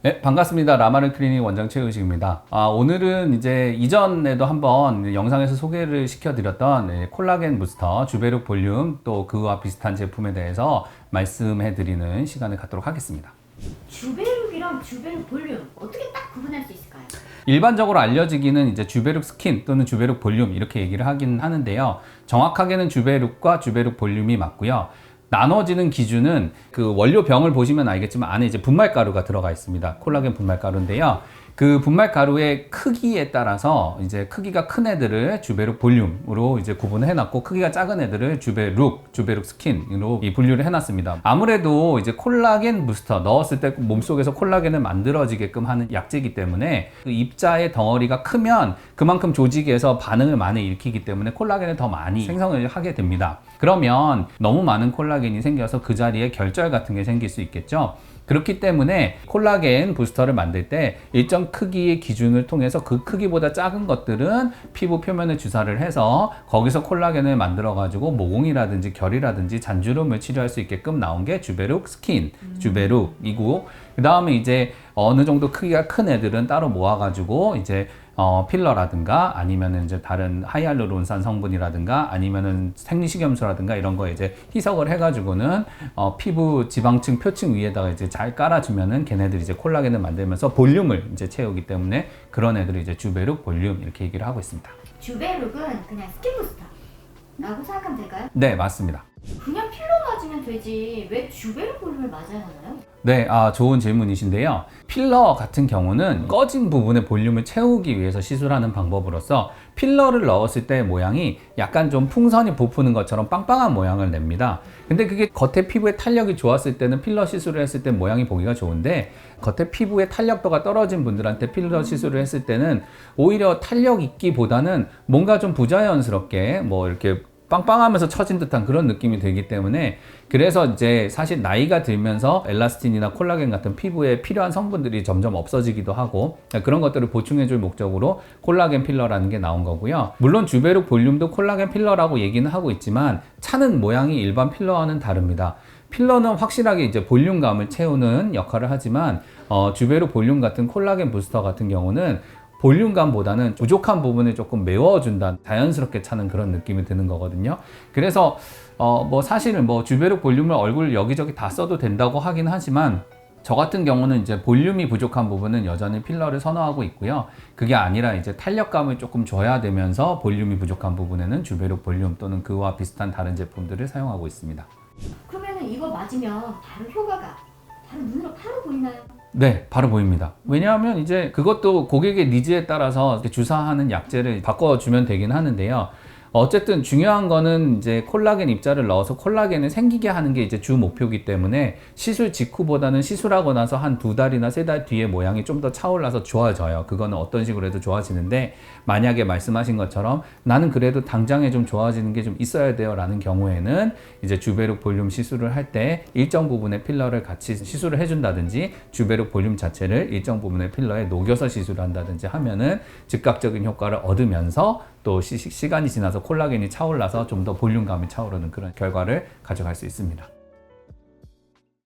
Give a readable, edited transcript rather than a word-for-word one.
네, 반갑습니다. 라마르 클리닉 원장 최의식입니다. 오늘은 이제 이전에도 한번 영상에서 소개를 시켜드렸던 콜라겐 부스터, 주베룩 볼륨 또 그와 비슷한 제품에 대해서 말씀해드리는 시간을 갖도록 하겠습니다. 주베룩이랑 주베룩 볼륨 어떻게 딱 구분할 수 있을까요? 일반적으로 알려지기는 이제 주베룩 스킨 또는 주베룩 볼륨 이렇게 얘기를 하긴 하는데요. 정확하게는 주베룩과 주베룩 볼륨이 맞고요. 나눠지는 기준은 그 원료병을 보시면 알겠지만 안에 이제 분말가루가 들어가 있습니다. 콜라겐 분말가루인데요. 그 분말가루의 크기에 따라서 이제 크기가 큰 애들을 주베룩 볼륨으로 이제 구분을 해놨고, 크기가 작은 애들을 주베룩 스킨으로 이 분류를 해놨습니다. 아무래도 이제 콜라겐 부스터 넣었을 때 몸속에서 콜라겐을 만들어지게끔 하는 약재이기 때문에 그 입자의 덩어리가 크면 그만큼 조직에서 반응을 많이 일으키기 때문에 콜라겐을 더 많이 생성을 하게 됩니다. 그러면 너무 많은 콜라겐이 생겨서 그 자리에 결절 같은 게 생길 수 있겠죠. 그렇기 때문에 콜라겐 부스터를 만들 때 일정 크기의 기준을 통해서 그 크기보다 작은 것들은 피부 표면에 주사를 해서 거기서 콜라겐을 만들어 가지고 모공이라든지 결이라든지 잔주름을 치료할 수 있게끔 나온 게 주베룩 스킨, 주베룩이고, 그 다음에 이제 어느 정도 크기가 큰 애들은 따로 모아 가지고 이제 필러라든가 아니면은 이제 다른 하이알루론산 성분이라든가 아니면은 생리식염수라든가 이런 거 이제 희석을 해가지고는 피부 지방층 표층 위에다가 이제 잘 깔아주면은 걔네들이 이제 콜라겐을 만들면서 볼륨을 이제 채우기 때문에 그런 애들을 이제 주베룩 볼륨 이렇게 얘기를 하고 있습니다. 주베룩은 그냥 스킨 부스터라고 생각하면 될까요? 네, 맞습니다. 그냥 필러 맞으면 되지 왜 주베룩 볼륨을 맞아야 하나요? 네, 좋은 질문이신데요. 필러 같은 경우는 꺼진 부분의 볼륨을 채우기 위해서 시술하는 방법으로서 필러를 넣었을 때 모양이 약간 좀 풍선이 부푸는 것처럼 빵빵한 모양을 냅니다. 근데 그게 겉에 피부의 탄력이 좋았을 때는 필러 시술을 했을 때 모양이 보기가 좋은데, 겉에 피부의 탄력도가 떨어진 분들한테 필러 시술을 했을 때는 오히려 탄력 있기보다는 뭔가 좀 부자연스럽게 뭐 이렇게 빵빵하면서 처진 듯한 그런 느낌이 들기 때문에, 그래서 이제 사실 나이가 들면서 엘라스틴이나 콜라겐 같은 피부에 필요한 성분들이 점점 없어지기도 하고, 그런 것들을 보충해 줄 목적으로 콜라겐 필러라는 게 나온 거고요. 물론 주베룩 볼륨도 콜라겐 필러라고 얘기는 하고 있지만 차는 모양이 일반 필러와는 다릅니다. 필러는 확실하게 이제 볼륨감을 채우는 역할을 하지만 주베룩 볼륨 같은 콜라겐 부스터 같은 경우는 볼륨감보다는 부족한 부분을 조금 메워준다, 자연스럽게 차는 그런 느낌이 드는 거거든요. 그래서 뭐 사실은 뭐 주베룩 볼륨을 얼굴 여기저기 다 써도 된다고 하긴 하지만, 저 같은 경우는 이제 볼륨이 부족한 부분은 여전히 필러를 선호하고 있고요. 그게 아니라 이제 탄력감을 조금 줘야 되면서 볼륨이 부족한 부분에는 주베룩 볼륨 또는 그와 비슷한 다른 제품들을 사용하고 있습니다. 그러면은 이거 맞으면 바로 효과가 바로 눈으로 바로 보이나요? 네, 바로 보입니다. 왜냐하면 이제 그것도 고객의 니즈에 따라서 이렇게 주사하는 약재를 바꿔주면 되긴 하는데요. 어쨌든 중요한 거는 이제 콜라겐 입자를 넣어서 콜라겐을 생기게 하는 게 이제 주 목표이기 때문에 시술 직후보다는 시술하고 나서 한 2달이나 3달 뒤에 모양이 좀 더 차올라서 좋아져요. 그거는 어떤 식으로 해도 좋아지는데, 만약에 말씀하신 것처럼 나는 그래도 당장에 좀 좋아지는 게 좀 있어야 돼요 라는 경우에는 이제 주베룩 볼륨 시술을 할 때 일정 부분의 필러를 같이 시술을 해준다든지 주베룩 볼륨 자체를 일정 부분의 필러에 녹여서 시술을 한다든지 하면은 즉각적인 효과를 얻으면서 또 시간이 지나서 콜라겐이 차올라서 좀 더 볼륨감이 차오르는 그런 결과를 가져갈 수 있습니다.